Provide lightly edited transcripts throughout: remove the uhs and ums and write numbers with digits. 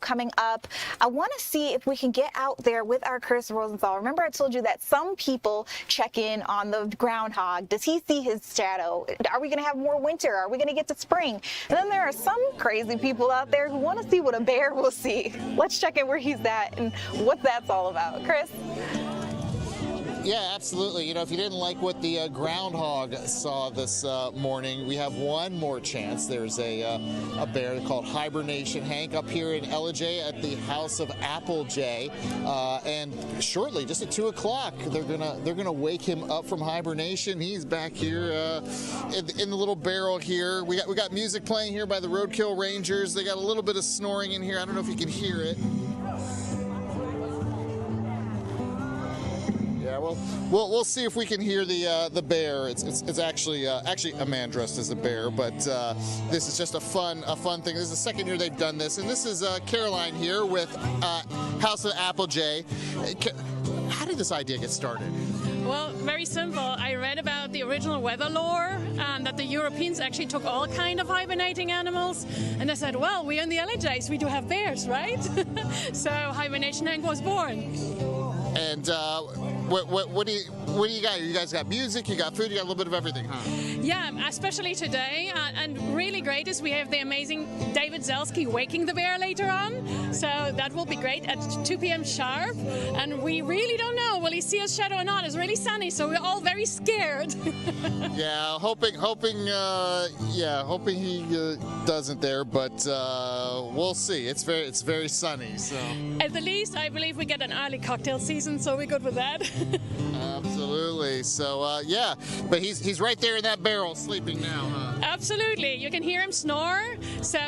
coming up. I want to see if we can get out there with our Chris Rosenthal. Remember I told you that some people check in on the groundhog. Does he see his shadow? Are we going to have more winter? Are we going to get to spring? And then there are some crazy people out there who want to see what a bear will see. Let's check in where he's at and what that's all about. Chris? Yeah, absolutely. You know, if you didn't like what the groundhog saw this morning, we have one more chance. There's a bear called Hibernation Hank up here in Ellijay at the House of Applejay, and shortly, just at 2 o'clock, they're gonna wake him up from hibernation. He's back here in the little barrel here. We got music playing here by the Roadkill Rangers. They got a little bit of snoring in here. I don't know if you can hear it. Yeah, well, we'll see if we can hear the bear. It's actually a man dressed as a bear, but this is just a fun thing. This is the second year they've done this, and this is Caroline here with House of Applejay. How did this idea get started? Well, very simple. I read about the original weather lore, that the Europeans actually took all kind of hibernating animals, and I said, well, we're in the Ellijays, we do have bears, right? So Hibernation Hank was born. And what do you got? You guys got music, you got food, you got a little bit of everything, huh? Yeah, especially today. And really great is we have the amazing David Zelski waking the bear later on. So that will be great at 2 p.m. sharp. And we really don't know, will he see his shadow or not? It's really sunny, so we're all very scared. Yeah, hoping he doesn't there, but we'll see. It's very sunny, so. At the least, I believe we get an early cocktail season, so we're good with that. Absolutely. So yeah, but he's right there in that barrel sleeping now, huh? Absolutely. You can hear him snore. So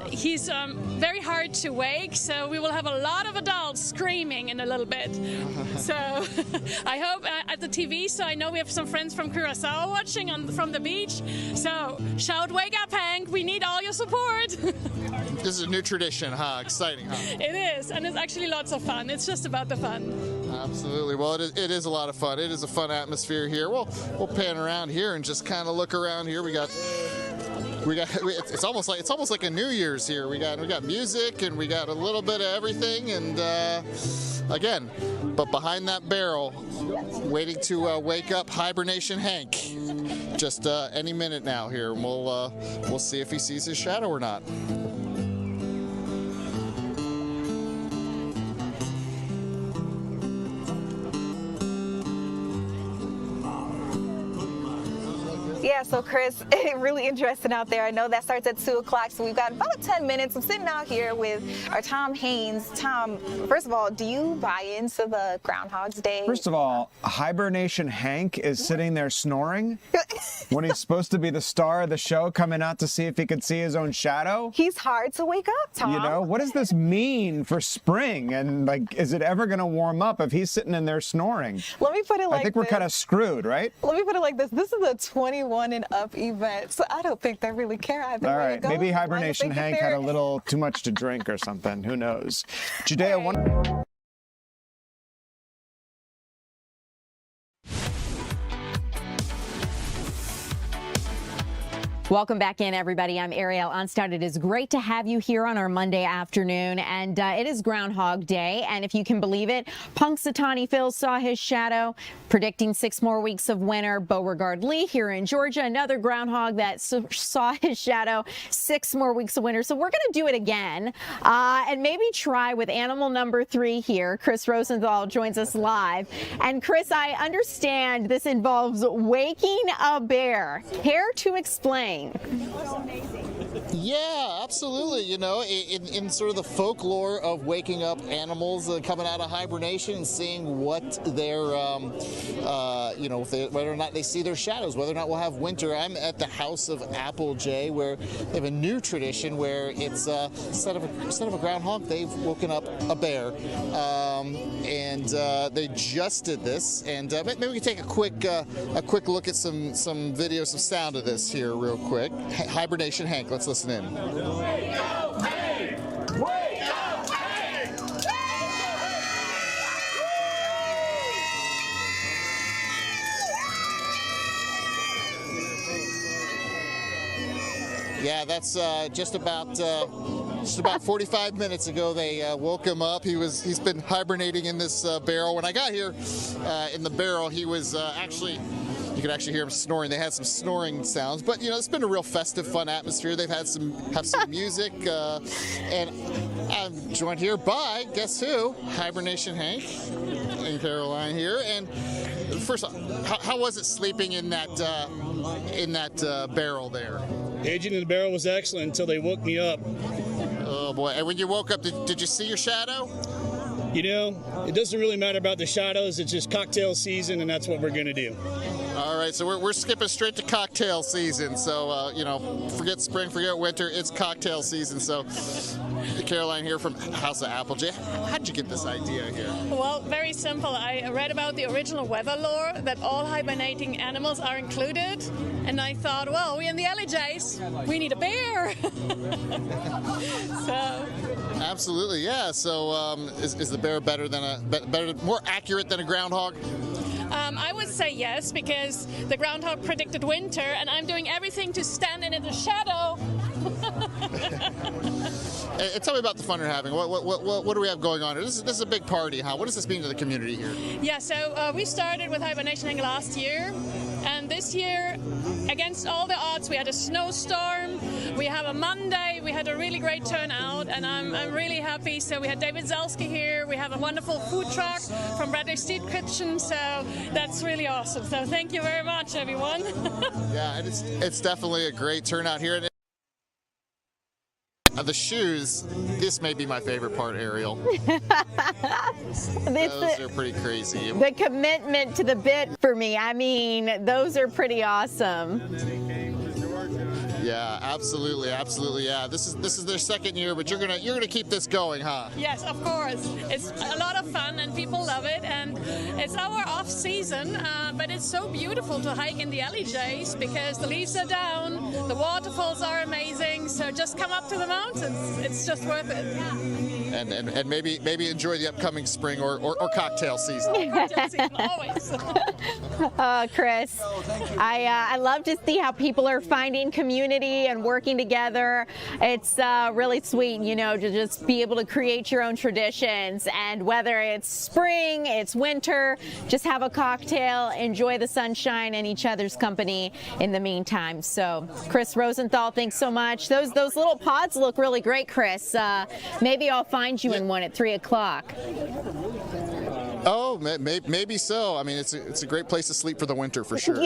he's very hard to wake. So we will have a lot of adults screaming in a little bit. So I hope at the TV. So I know we have some friends from Curacao watching from the beach. So shout, "Wake up, Hank! We need all your support." This is a new tradition, huh? Exciting, huh? It is, and it's actually lots of fun. It's just about the fun. Absolutely. Well, it is a lot of fun. It is a fun atmosphere here. We'll pan around here and just kind of look around here. It's almost like a New Year's here. We got music and we got a little bit of everything, and again, but behind that barrel, waiting to wake up Hibernation Hank. Just any minute now here, and we'll see if he sees his shadow or not. Yeah, so Chris, really interesting out there. I know that starts at 2 o'clock, so we've got about 10 minutes. I'm sitting out here with our Tom Haynes. Tom, first of all, do you buy into the Groundhog's Day? First of all, Hibernation Hank is sitting there snoring when he's supposed to be the star of the show, coming out to see if he could see his own shadow. He's hard to wake up, Tom. You know, what does this mean for spring? And, like, is it ever going to warm up if he's sitting in there snoring? Let me put it like this. I think we're kind of screwed, right? Let me put it like this. This is a 21 and up event, so I don't think they really care either. All right, maybe Hibernation Hank had a little too much to drink or something. Who knows? Judea, one. Welcome back in, everybody. I'm Ariel Onstad. It is great to have you here on our Monday afternoon, and it is Groundhog Day, and if you can believe it, Punxsutawney Phil saw his shadow, predicting 6 more weeks of winter. Beauregard Lee here in Georgia, another groundhog that saw his shadow, 6 more weeks of winter. So we're going to do it again, and maybe try with animal number 3 here. Chris Rosenthal joins us live. And Chris, I understand this involves waking a bear. Care to explain? Yeah, absolutely. You know, in sort of the folklore of waking up animals coming out of hibernation and seeing what their, you know, whether or not they see their shadows, whether or not we'll have winter. I'm at the House of Applejay, where they have a new tradition where it's instead of a groundhog, they've woken up a bear, and they just did this. And maybe we can take a quick look at some video, some sound of this here, real quick. Hibernation Hank, let's listen in. Wake up, Hank! Wake up, Hank! Yeah, that's just about Just about 45 minutes ago, they woke him up. He's been hibernating in this barrel. When I got here in the barrel, he was actually. You could actually hear him snoring. They had some snoring sounds, but you know, it's been a real festive, fun atmosphere. They've had some music, and I'm joined here by, guess who? Hibernation Hank and Caroline here. And first off, how was it sleeping in that barrel there? Aging in the barrel was excellent until they woke me up. Oh boy! And when you woke up, did you see your shadow? You know, it doesn't really matter about the shadows. It's just cocktail season, and that's what we're going to do. All right, so we're skipping straight to cocktail season. So, you know, forget spring, forget winter. It's cocktail season. So, Caroline here from House of Applejack. How'd you get this idea here? Well, very simple. I read about the original weather lore that all hibernating animals are included. And I thought, well, we're in the LAJs. We need a bear. So. Absolutely, yeah. So, is the bear more accurate than a groundhog? I would say yes, because the groundhog predicted winter, and I'm doing everything to stand in the shadow. And tell me about the fun you're having. What do we have going on here? This is a big party, huh? What does this mean to the community here? Yeah, so we started with Hibernation Hank last year, and this year, against all the odds, we had a snowstorm. We have a Monday. We had a really great turnout, and I'm really happy. So we had David Zelski here. We have a wonderful food truck from Bradley Street Kitchen. So that's really awesome. So thank you very much, everyone. Yeah, and it's definitely a great turnout here. The shoes, this may be my favorite part, Ariel. Those are pretty crazy. The commitment to the bit for me, I mean, those are pretty awesome. Yeah, absolutely, yeah. This is their second year, but you're gonna keep this going, huh? Yes, of course. It's a lot of fun and people love it, and it's our off season, but it's so beautiful to hike in the LAJs because the leaves are down, the waterfalls are amazing. So just come up to the mountains. It's just worth it. And maybe enjoy the upcoming spring or cocktail season. Cocktail season, always. Chris, I love to see how people are finding community and working together. It's really sweet, you know, to just be able to create your own traditions. And whether it's spring, it's winter, just have a cocktail, enjoy the sunshine and each other's company in the meantime. So, Chris Rosenthal, thanks so much. Those little pods look really great, Chris. Maybe I'll find you in one at 3 o'clock. Oh, maybe so. I mean, it's a great place to sleep for the winter for sure.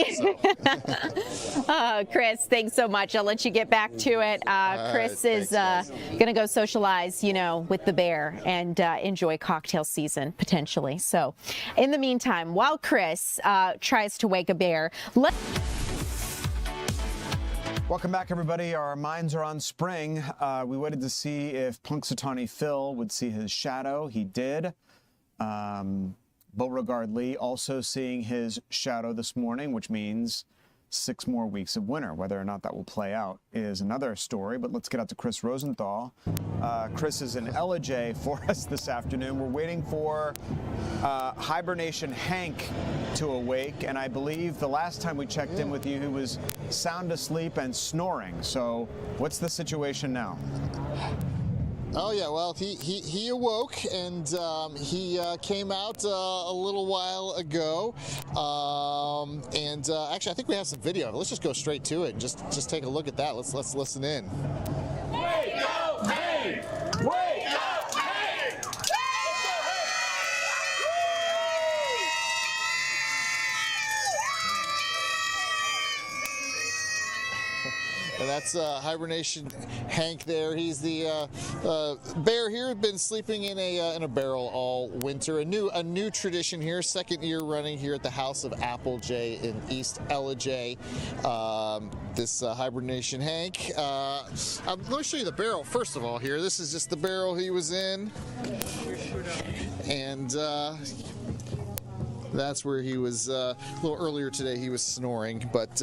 So. Chris, thanks so much. I'll let you get back to it. Chris is going to go socialize, you know, with the bear and enjoy cocktail season potentially. So, in the meantime, while Chris tries to wake a bear, Welcome back, everybody. Our minds are on spring. We waited to see if Punxsutawney Phil would see his shadow. He did. Beauregard Lee also seeing his shadow this morning, which means 6 more weeks of winter. Whether or not that will play out is another story, but let's get out to Chris Rosenthal. Chris is in LJ for us this afternoon. We're waiting for Hibernation Hank to awake, and I believe the last time we checked in with you, he was sound asleep and snoring. So what's the situation now? Oh yeah, well he awoke and he came out a little while ago, and actually I think we have some video. Let's just go straight to it and just take a look at that. Let's listen in. Wake up, hey! Wake up, hey! And that's Hibernation Hank there. He's the bear here. Been sleeping in a barrel all winter. A new tradition here. Second year running here at the House of Applejack in East LJ. This Hibernation Hank. Let me show you the barrel first of all here. This is just the barrel he was in. And that's where he was a little earlier today. He was snoring, but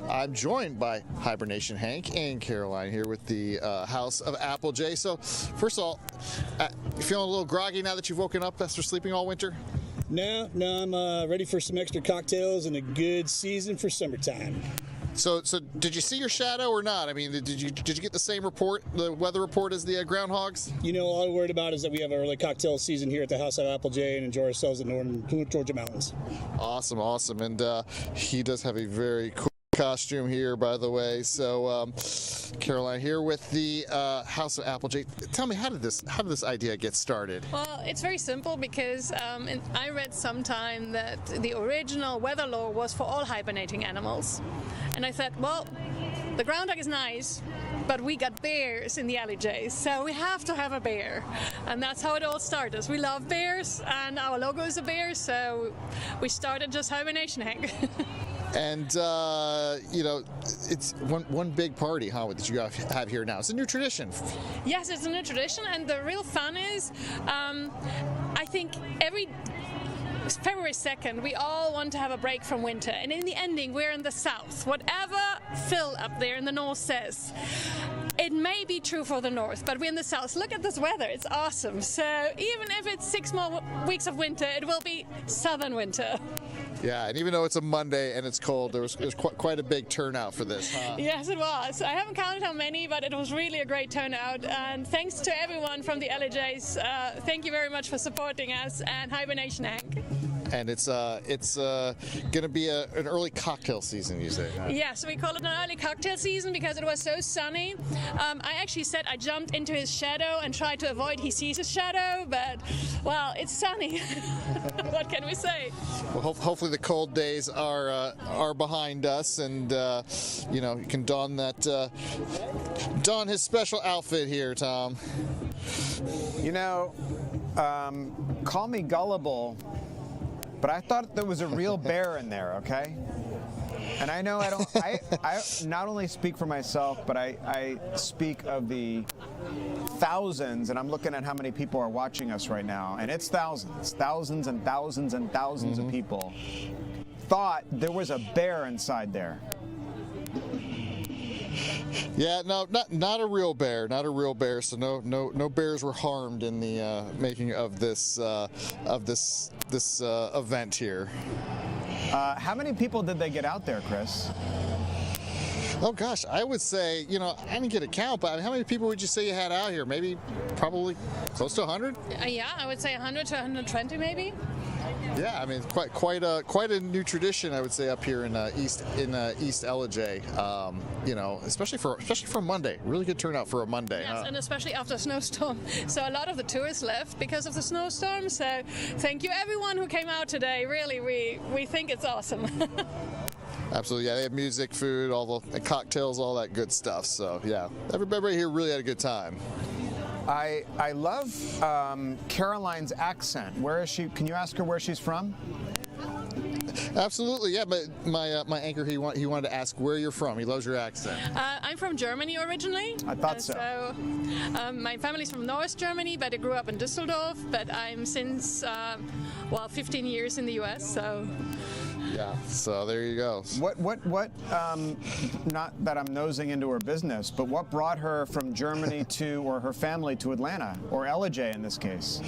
I'm joined by Hibernation Hank and Caroline here with the House of Applejack. So, first of all, you feeling a little groggy now that you've woken up after sleeping all winter? No, I'm ready for some extra cocktails and a good season for summertime. So did you see your shadow or not? I mean, did you get the same report, the weather report, as the groundhogs? You know, all I'm worried about is that we have an early cocktail season here at the House of Applejack and enjoy ourselves in northern Georgia mountains. Awesome, awesome. And he does have a very cool costume here, by the way. So Caroline here with the House of Applejack. Tell me, how did this idea get started? Well, it's very simple because I read sometime that the original weather law was for all hibernating animals. And I thought, well, the groundhog is nice, but we got bears in the Alleghenies, so we have to have a bear. And that's how it all started. We love bears, and our logo is a bear, so we started just Hibernation Hank. And you know, it's one big party, huh, that you have here now. It's a new tradition. Yes, it's a new tradition, and the real fun is, I think every February 2nd, we all want to have a break from winter, and in the ending, we're in the south. Whatever Phil up there in the north says, it may be true for the north, but we're in the south. Look at this weather, it's awesome. So even if it's 6 more weeks of winter, it will be southern winter. Yeah, and even though it's a Monday and it's cold, there was quite a big turnout for this, huh? Yes, it was. I haven't counted how many, but it was really a great turnout. And thanks to everyone from the LAJs. Thank you very much for supporting us and Hibernation Hank. And it's going to be an early cocktail season, you say? Huh? Yes, we call it an early cocktail season because it was so sunny. I actually said I jumped into his shadow and tried to avoid he sees his shadow, but, well, it's sunny. What can we say? Well, hopefully the cold days are behind us, and you know, you can don his special outfit here, Tom. You know, call me gullible, but I thought there was a real bear in there, okay? And I know I not only speak for myself, but I speak of the thousands, and I'm looking at how many people are watching us right now, and it's thousands and thousands and thousands of people thought there was a bear inside there. Yeah, no, not a real bear, not a real bear. So no bears were harmed in the making of this event here. How many people did they get out there, Chris? Oh gosh, I would say, you know, I didn't get a count, but how many people would you say you had out here? Probably close to 100? Yeah, I would say 100 to 120 maybe. Yeah, I mean, quite a new tradition, I would say, up here in East Ellijay. You know, especially for Monday, really good turnout for a Monday. Yes, and especially after a snowstorm. So a lot of the tourists left because of the snowstorm. So thank you everyone who came out today. Really, we think it's awesome. Absolutely, yeah. They have music, food, all the cocktails, all that good stuff. So yeah, everybody here really had a good time. I love Caroline's accent. Where is she? Can you ask her where she's from? Absolutely, yeah. But my anchor, he wanted to ask where you're from. He loves your accent. I'm from Germany originally. I thought so. So my family's from North Germany, but I grew up in Düsseldorf. But I'm since 15 years in the U.S. So. Yeah, so there you go. What, not that I'm nosing into her business, but what brought her from Germany or her family to Atlanta, or Ellijay in this case?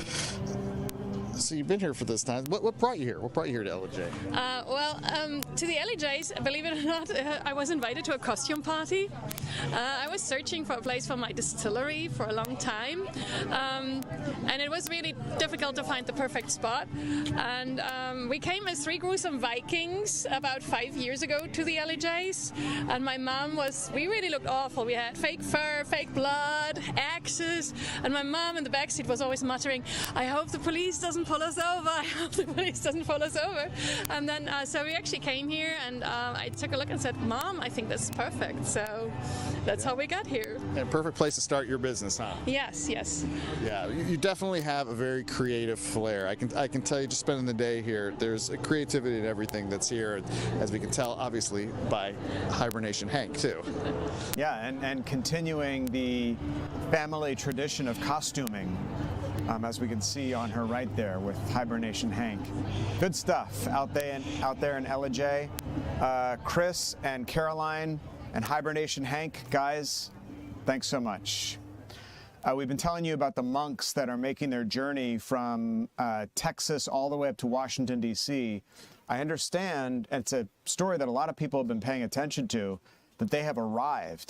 So you've been here for this time. What brought you here? What brought you here to Ellijay? To the LAJs, believe it or not, I was invited to a costume party. I was searching for a place for my distillery for a long time, and it was really difficult to find the perfect spot. And we came as 3 gruesome Vikings about 5 years ago to the LAJs, and my mom we really looked awful. We had fake fur, fake blood, axes, and my mom in the backseat was always muttering, "I hope the police doesn't pull us over. I hope the police doesn't pull us over." And then, so we actually came here, and I took a look and said, "Mom, I think this is perfect." So that's how we got here. And perfect place to start your business, huh? Yes, yes. Yeah, you definitely have a very creative flair. I can tell you, just spending the day here, there's a creativity in everything that's here, as we can tell, obviously, by Hibernation Hank, too. Yeah, and continuing the family tradition of costuming. As we can see on her right there with Hibernation Hank. Good stuff out there in Ellijay. Chris and Caroline and Hibernation Hank, guys, thanks so much. We've been telling you about the monks that are making their journey from Texas all the way up to Washington, D.C. I understand, and it's a story that a lot of people have been paying attention to, that they have arrived.